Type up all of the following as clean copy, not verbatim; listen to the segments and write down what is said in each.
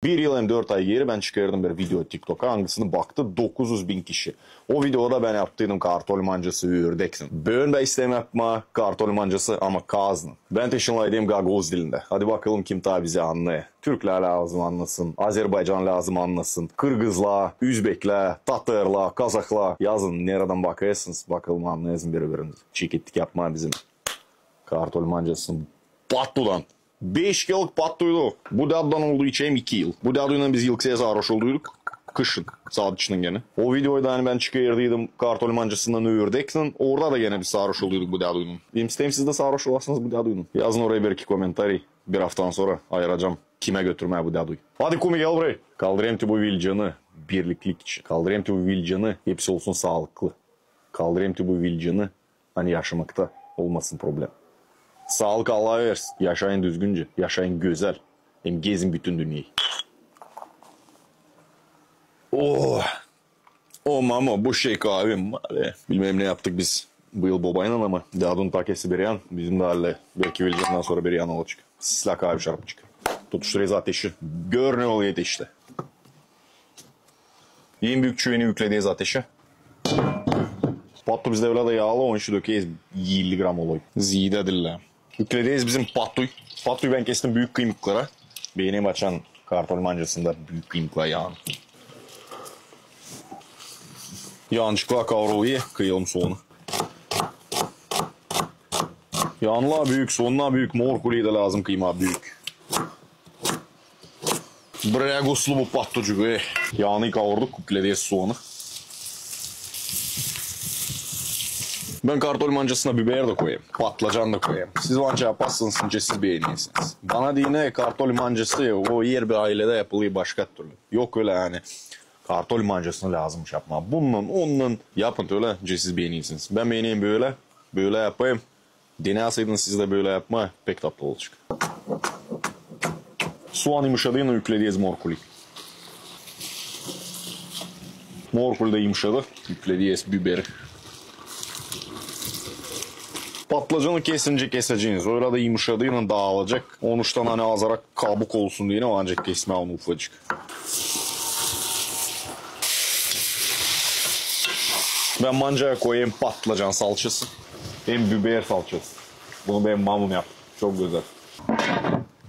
Bir yıl hem 4 ay geri ben çıkardım bir video TikTok'a. Hangisini baktı 900 bin kişi. O videoda ben yaptıydım kartol mancası ördeksin. Böğün de istem yapma kartol mancası ama kazın. Ben teşinlaydığım Gagavuz dilinde. Hadi bakalım kim ta bizi anlay. Türkler lazım anlasın. Azerbaycan lazım anlasın. Kırgızlar, Üzbekler, Tatırlar, Kazaklar. Yazın nereden bakıyorsunuz. Bakalım anlayasın birbirimizi. Çekittik yapma bizim. Kartol mancasını Pattu'dan. 5 yıllık Pattu'ydu. Bu daddan olduğu için 2 yıl. Bu dadıyla biz yılkıya sarhoş olduyduk. Kışın. Saat içinin gene. O videoyu da hani ben çıkardıydım kartol mancasından ördeksin. Orada da gene bir sarhoş olduyduk bu dadıyla. Benim isteğim siz de sarhoş olasınız bu dadıyla. Yazın oraya bir iki komentari. Bir haftadan sonra ayıracağım. Kime götürmeye bu dadıyı. Hadi Kumi gel buraya. Kaldırayım ki bu vilcanı birliklik için. Kaldırayım ki bu vilcanı hepsi olsun sağlıklı. Kaldırayım ki bu vilcanı hani yaşamakta olmasın problem. Sağlık Allah'a versin. Yaşayın düzgünce. Yaşayın güzel. Hem gezin bütün dünyayı. Oh. Oh mama bu şey kahvem var ya. Bilmem ne yaptık biz bu yıl babayla ama Dadun takesi bir yan. Bizim de halle belki Vilcan'dan sonra bir yan olacak. Silah kahve şarapçık. Tutuşturayız ateşi. Gör ne oluyor işte. En büyük çüveni yüklediyiz ateşe. Pattu bizde öyle de yağlı 13 dökeyiz 50 gram oluyor. Zide dille. Yüklediyiz bizim pattuy. Pattuyu ben kestim büyük kıymıklara. Benim açan kartol mancasında büyük kıymıklar yağın. Yağınçıkla kavruluyor. Kıyalım soğunu. Yağınla büyük, soğunla büyük. Mor kuliyi de lazım kıyma büyük. Breguslu bu pattucuk. Yağını kavurduk. Yüklediyiz soğunu. Ben kartol mancasına biber de koyayım. Patlıcan da koyayım. Siz manca yaparsınız çünkü siz beğeniyorsunuz. Bana dine kartol mancası o yer bir ailede yapılıyor başka türlü. Yok öyle yani. Kartol mancasını lazımmış yapma. Bunun onunla yapın öyle çünkü siz beğeniyorsunuz. Ben beğeneyim böyle. Böyle yapayım. Deneseydiniz siz de böyle yapma. Pek tatlı olacak. Soğan yumuşadığını yüklediyiz morkuli. Morkuli de yumuşadı. Yüklediyiz biberi. Patlıcanı kesince keseceğiniz. Öyle de yumuşadığıyla dağılacak. Onuştan hani azarak kabuk olsun diye ancak kesme onu ufacık. Ben mancaya koyayım patlıcan salçası. Hem biber salçası. Bunu benim mamam yaptı. Çok güzel.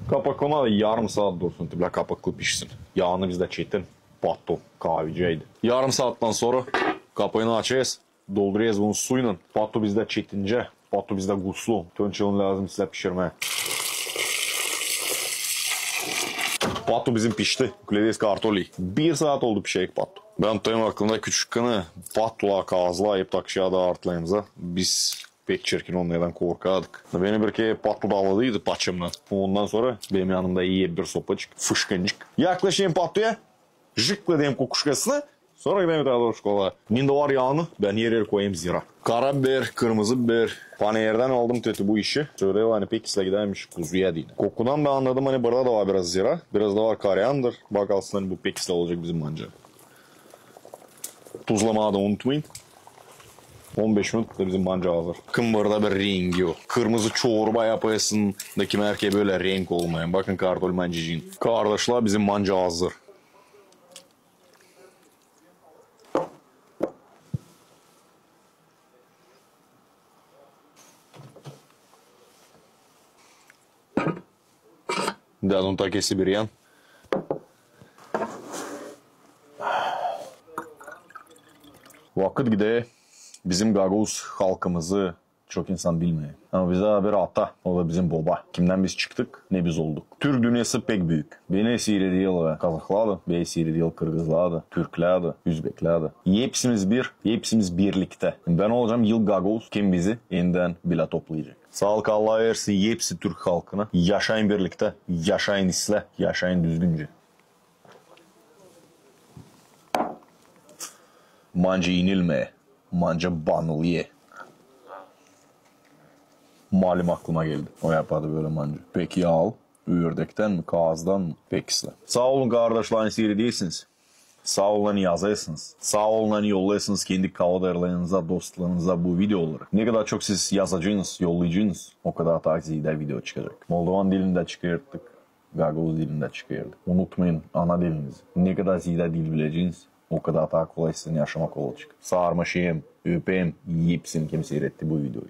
Kapakına da yarım saat dursun. Tibla kapaklı pişsin. Yağını bizde çetin. Patto kahveciydi. Yarım saatten sonra kapağını açacağız. Dolduruyoruz bunu suyla. Patto bizde çetince. Patto bizde guslu. Tönçelin lazım size pişirmeye. Patto bizim pişti. Yüklediyiz kartoli. 1 saat oldu pişecek patto. Ben tutayım aklımda küçükkene pattola kazla hep takşıya artlayımıza. Biz pek çirkin onlardan korkardık. Beni bir kere patto davladıydı paçımdan. Ondan sonra benim yanımda iyi bir sopacık. Fışkıncık. Yaklaşayım pattoya. Jıkladayım kokuşkasına. Sonra gidelim daha doğru kola. Ninde var yağını ben yere koyayım zira. Karabiber, kırmızı biber. Panayırdan aldım kötü bu işi. Şöyle hani pek gidermiş kuzuya değil. Kokudan da anladım hani burada da var biraz zira. Biraz da var koriander. Bak aslında hani bu pek olacak bizim manca. Tuzlamayı da unutmayın. 15 minutta bizim manca hazır. Kımbırda bir rengi yok. Kırmızı çorba yapasın da kim erkeğe böyle renk olmayan. Bakın kartol mancacığın. Kardeşler bizim manca hazır. Dadun takesi bir yan. Vakit gide bizim Gagavuz halkımızı çok insan bilmiyor. Ama bize bir ata, o da bizim baba. Kimden biz çıktık, ne biz olduk. Türk dünyası pek büyük. Beni esiri değil Kazaklardı, beni esiri değil Kırgızlardı, Türklerdi, Üzbeklerdi. Hepsimiz birlikte. Ben olacağım yıl Gagavuz, kim bizi yeniden bile toplayacak. Sağlık Allah'a versin hepsi Türk halkına. Yaşayın birlikte, yaşayın isle, yaşayın düzgünce. Manca inilme, manca banılye. Malum aklıma geldi. O yapardı böyle manca. Peki al, ördekten mi, kağızdan mı? Pekisle. Sağ olun kardeşlerin seyri değilsiniz. Sağ olun yazıyorsunuz. Sağ olun yollayasınız kendi kavadarlarınıza, dostlarınıza bu videoları. Ne kadar çok siz yazacaksınız, yollayacaksınız o kadar takside video çıkacak. Moldovan dilinde çıkarttık. Gagavuz dilində çıxırdı. Unutmayın ana dilinizi. Ne kadar zira dil bileceğiniz, o kadar daha kolay sizin yaşamak olacak. Sarmaşayım, öpeyim, yiyipsin kim seyretti bu videoyu.